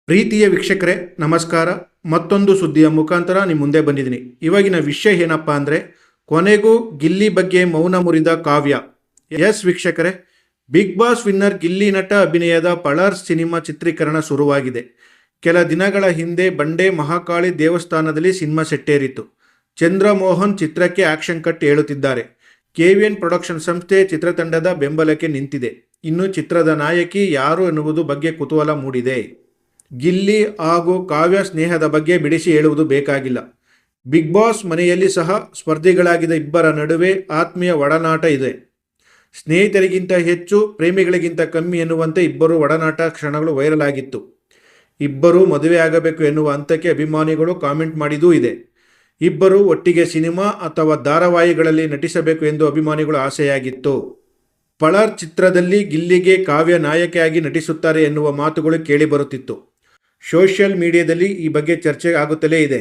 ಪ್ರೀತಿಯ ವೀಕ್ಷಕರೇ ನಮಸ್ಕಾರ. ಮತ್ತೊಂದು ಸುದ್ದಿಯ ಮುಖಾಂತರ ನಿಮ್ಮ ಮುಂದೆ ಬಂದಿದ್ದೀನಿ. ಇವಾಗಿನ ವಿಷಯ ಏನಪ್ಪ ಅಂದರೆ, ಕೊನೆಗೂ ಗಿಲ್ಲಿ ಬಗ್ಗೆ ಮೌನ ಮುರಿದ ಕಾವ್ಯ. ಎಸ್ ವೀಕ್ಷಕರೇ, ಬಿಗ್ ಬಾಸ್ ವಿನ್ನರ್ ಗಿಲ್ಲಿ ನಟ ಅಭಿನಯದ ಪಳಾರ್ ಸಿನಿಮಾ ಚಿತ್ರೀಕರಣ ಶುರುವಾಗಿದೆ. ಕೆಲ ದಿನಗಳ ಹಿಂದೆ ಬಂಡೆ ಮಹಾಕಾಳಿ ದೇವಸ್ಥಾನದಲ್ಲಿ ಸಿನಿಮಾ ಸೆಟ್ಟೇರಿತ್ತು. ಚಂದ್ರಮೋಹನ್ ಚಿತ್ರಕ್ಕೆ ಆಕ್ಷನ್ ಕಟ್ ಹೇಳುತ್ತಿದ್ದಾರೆ. KVN ಪ್ರೊಡಕ್ಷನ್ ಸಂಸ್ಥೆ ಚಿತ್ರತಂಡದ ಬೆಂಬಲಕ್ಕೆ ನಿಂತಿದೆ. ಇನ್ನು ಚಿತ್ರದ ನಾಯಕಿ ಯಾರು ಎನ್ನುವುದು ಬಗ್ಗೆ ಕುತೂಹಲ ಮೂಡಿದೆ. ಗಿಲ್ಲಿ ಹಾಗೂ ಕಾವ್ಯ ಸ್ನೇಹದ ಬಗ್ಗೆ ಬಿಡಿಸಿ ಹೇಳುವುದು ಬೇಕಾಗಿಲ್ಲ. ಬಿಗ್ ಬಾಸ್ ಮನೆಯಲ್ಲಿ ಸಹ ಸ್ಪರ್ಧಿಗಳಾಗಿದ್ದ ಇಬ್ಬರ ನಡುವೆ ಆತ್ಮೀಯ ಒಡನಾಟ ಇದೆ. ಸ್ನೇಹಿತರಿಗಿಂತ ಹೆಚ್ಚು ಪ್ರೇಮಿಗಳಿಗಿಂತ ಕಮ್ಮಿ ಎನ್ನುವಂತೆ ಇಬ್ಬರು ಒಡನಾಟ ಕ್ಷಣಗಳು ವೈರಲ್ ಆಗಿತ್ತು. ಇಬ್ಬರು ಮದುವೆ ಆಗಬೇಕು ಎನ್ನುವ ಹಂತಕ್ಕೆ ಅಭಿಮಾನಿಗಳು ಕಾಮೆಂಟ್ ಮಾಡಿದೂ ಇದೆ. ಇಬ್ಬರು ಒಟ್ಟಿಗೆ ಸಿನಿಮಾ ಅಥವಾ ಧಾರಾವಾಹಿಗಳಲ್ಲಿ ನಟಿಸಬೇಕು ಎಂದು ಅಭಿಮಾನಿಗಳ ಆಸೆಯಾಗಿತ್ತು. ಪಳಾರ್ ಚಿತ್ರದಲ್ಲಿ ಗಿಲ್ಲಿಗೆ ಕಾವ್ಯ ನಾಯಕಿಯಾಗಿ ನಟಿಸುತ್ತಾರೆ ಎನ್ನುವ ಮಾತುಗಳು ಕೇಳಿಬರುತ್ತಿತ್ತು. ಸೋಷಿಯಲ್ ಮೀಡಿಯಾದಲ್ಲಿ ಈ ಬಗ್ಗೆ ಚರ್ಚೆ ಆಗುತ್ತಲೇ ಇದೆ.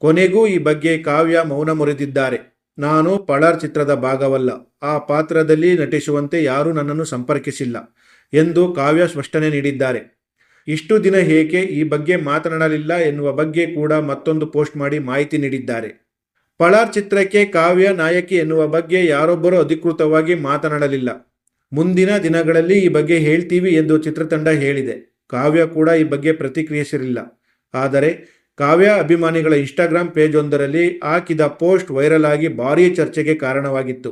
ಕೊನೆಗೂ ಈ ಬಗ್ಗೆ ಕಾವ್ಯ ಮೌನ ಮುರಿದಿದ್ದಾರೆ. ನಾನು ಪಳಾರ್ ಚಿತ್ರದ ಭಾಗವಲ್ಲ, ಆ ಪಾತ್ರದಲ್ಲಿ ನಟಿಸುವಂತೆ ಯಾರೂ ನನ್ನನ್ನು ಸಂಪರ್ಕಿಸಿಲ್ಲ ಎಂದು ಕಾವ್ಯ ಸ್ಪಷ್ಟನೆ ನೀಡಿದ್ದಾರೆ. ಇಷ್ಟು ದಿನ ಏಕೆ ಈ ಬಗ್ಗೆ ಮಾತನಾಡಲಿಲ್ಲ ಎನ್ನುವ ಬಗ್ಗೆ ಕೂಡ ಮತ್ತೊಂದು ಪೋಸ್ಟ್ ಮಾಡಿ ಮಾಹಿತಿ ನೀಡಿದ್ದಾರೆ. ಪಳಾರ್ ಚಿತ್ರಕ್ಕೆ ಕಾವ್ಯ ನಾಯಕಿ ಎನ್ನುವ ಬಗ್ಗೆ ಯಾರೊಬ್ಬರೂ ಅಧಿಕೃತವಾಗಿ ಮಾತನಾಡಲಿಲ್ಲ. ಮುಂದಿನ ದಿನಗಳಲ್ಲಿ ಈ ಬಗ್ಗೆ ಹೇಳ್ತೀವಿ ಎಂದು ಚಿತ್ರತಂಡ ಹೇಳಿದೆ. ಕಾವ್ಯ ಕೂಡ ಈ ಬಗ್ಗೆ ಪ್ರತಿಕ್ರಿಯಿಸಿರಲಿಲ್ಲ. ಆದರೆ ಕಾವ್ಯ ಅಭಿಮಾನಿಗಳ ಇನ್ಸ್ಟಾಗ್ರಾಮ್ ಪೇಜ್ ಒಂದರಲ್ಲಿ ಹಾಕಿದ ಪೋಸ್ಟ್ ವೈರಲ್ ಆಗಿ ಭಾರೀ ಚರ್ಚೆಗೆ ಕಾರಣವಾಗಿತ್ತು.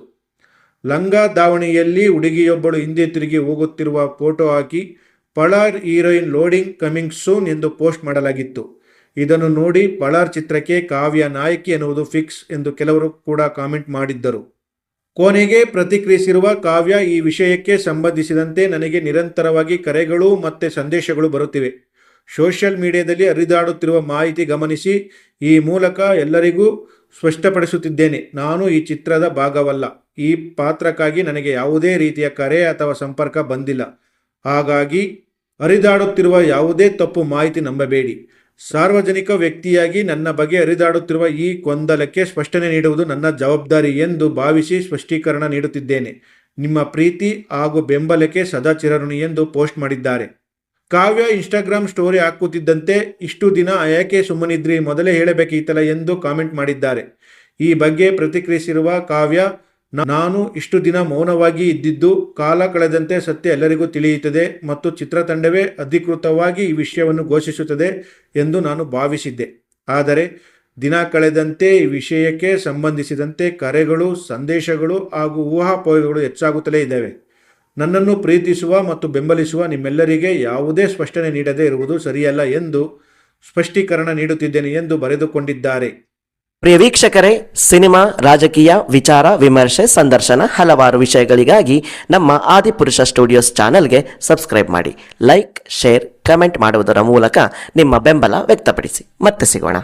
ಲಂಗ ದಾವಣಿಯಲ್ಲಿ ಹುಡುಗಿಯೊಬ್ಬಳು ಹಿಂದೆ ತಿರುಗಿ ಹೋಗುತ್ತಿರುವ ಫೋಟೋ ಹಾಕಿ ಪಳಾರ್ ಹೀರೋಯಿನ್ ಲೋಡಿಂಗ್ ಕಮಿಂಗ್ ಸೂನ್ ಎಂದು ಪೋಸ್ಟ್ ಮಾಡಲಾಗಿತ್ತು. ಇದನ್ನು ನೋಡಿ ಪಳಾರ್ ಚಿತ್ರಕ್ಕೆ ಕಾವ್ಯ ನಾಯಕಿ ಎನ್ನುವುದು ಫಿಕ್ಸ್ ಎಂದು ಕೆಲವರು ಕೂಡ ಕಾಮೆಂಟ್ ಮಾಡಿದ್ದರು. ಕೊನೆಗೆ ಪ್ರತಿಕ್ರಿಯಿಸಿರುವ ಕಾವ್ಯ, ಈ ವಿಷಯಕ್ಕೆ ಸಂಬಂಧಿಸಿದಂತೆ ನನಗೆ ನಿರಂತರವಾಗಿ ಕರೆಗಳು ಮತ್ತು ಸಂದೇಶಗಳು ಬರುತ್ತಿವೆ. ಸೋಷಿಯಲ್ ಮೀಡಿಯಾದಲ್ಲಿ ಹರಿದಾಡುತ್ತಿರುವ ಮಾಹಿತಿ ಗಮನಿಸಿ ಈ ಮೂಲಕ ಎಲ್ಲರಿಗೂ ಸ್ಪಷ್ಟಪಡಿಸುತ್ತಿದ್ದೇನೆ. ನಾನು ಈ ಚಿತ್ರದ ಭಾಗವಲ್ಲ. ಈ ಪಾತ್ರಕ್ಕಾಗಿ ನನಗೆ ಯಾವುದೇ ರೀತಿಯ ಕರೆ ಅಥವಾ ಸಂಪರ್ಕ ಬಂದಿಲ್ಲ. ಹಾಗಾಗಿ ಹರಿದಾಡುತ್ತಿರುವ ಯಾವುದೇ ತಪ್ಪು ಮಾಹಿತಿ ನಂಬಬೇಡಿ. ಸಾರ್ವಜನಿಕ ವ್ಯಕ್ತಿಯಾಗಿ ನನ್ನ ಬಗ್ಗೆ ಹರಿದಾಡುತ್ತಿರುವ ಈ ಗೊಂದಲಕ್ಕೆ ಸ್ಪಷ್ಟನೆ ನೀಡುವುದು ನನ್ನ ಜವಾಬ್ದಾರಿ ಎಂದು ಭಾವಿಸಿ ಸ್ಪಷ್ಟೀಕರಣ ನೀಡುತ್ತಿದ್ದೇನೆ. ನಿಮ್ಮ ಪ್ರೀತಿ ಹಾಗೂ ಬೆಂಬಲಕ್ಕೆ ಸದಾ ಚಿರಋಣಿ ಎಂದು ಪೋಸ್ಟ್ ಮಾಡಿದ್ದಾರೆ. ಕಾವ್ಯ ಇನ್ಸ್ಟಾಗ್ರಾಮ್ ಸ್ಟೋರಿ ಹಾಕುತ್ತಿದ್ದಂತೆ ಇಷ್ಟು ದಿನ ಯಾಕೆ ಸುಮ್ಮನಿದ್ರಿ, ಮೊದಲೇ ಹೇಳಬೇಕಿತ್ತಲ್ಲ ಎಂದು ಕಾಮೆಂಟ್ ಮಾಡಿದ್ದಾರೆ. ಈ ಬಗ್ಗೆ ಪ್ರತಿಕ್ರಿಯಿಸಿರುವ ಕಾವ್ಯ, ನಾನು ಇಷ್ಟು ದಿನ ಮೌನವಾಗಿ ಇದ್ದಿದ್ದು ಕಾಲ ಕಳೆದಂತೆ ಸತ್ಯ ಎಲ್ಲರಿಗೂ ತಿಳಿಯುತ್ತದೆ ಮತ್ತು ಚಿತ್ರತಂಡವೇ ಅಧಿಕೃತವಾಗಿ ಈ ವಿಷಯವನ್ನು ಘೋಷಿಸುತ್ತದೆ ಎಂದು ನಾನು ಭಾವಿಸಿದ್ದೆ. ಆದರೆ ದಿನ ಕಳೆದಂತೆ ಈ ವಿಷಯಕ್ಕೆ ಸಂಬಂಧಿಸಿದಂತೆ ಕರೆಗಳು, ಸಂದೇಶಗಳು ಹಾಗೂ ಊಹಾಪೋಹಗಳು ಹೆಚ್ಚಾಗುತ್ತಲೇ ಇದ್ದಾವೆ. ನನ್ನನ್ನು ಪ್ರೀತಿಸುವ ಮತ್ತು ಬೆಂಬಲಿಸುವ ನಿಮ್ಮೆಲ್ಲರಿಗೆ ಯಾವುದೇ ಸ್ಪಷ್ಟನೆ ನೀಡದೇ ಇರುವುದು ಸರಿಯಲ್ಲ ಎಂದು ಸ್ಪಷ್ಟೀಕರಣ ನೀಡುತ್ತಿದ್ದೇನೆ ಎಂದು ಬರೆದುಕೊಂಡಿದ್ದಾರೆ. ಪ್ರಿಯ ವೀಕ್ಷಕರೇ, ಸಿನಿಮಾ, ರಾಜಕೀಯ, ವಿಚಾರ, ವಿಮರ್ಶೆ, ಸಂದರ್ಶನ ಹಲವಾರು ವಿಷಯಗಳಿಗಾಗಿ ನಮ್ಮ ಆದಿಪುರುಷ ಸ್ಟುಡಿಯೋಸ್ ಚಾನೆಲ್ಗೆ ಸಬ್ಸ್ಕ್ರೈಬ್ ಮಾಡಿ. ಲೈಕ್, ಶೇರ್, ಕಮೆಂಟ್ ಮಾಡುವುದರ ಮೂಲಕ ನಿಮ್ಮ ಬೆಂಬಲ ವ್ಯಕ್ತಪಡಿಸಿ. ಮತ್ತೆ ಸಿಗೋಣ.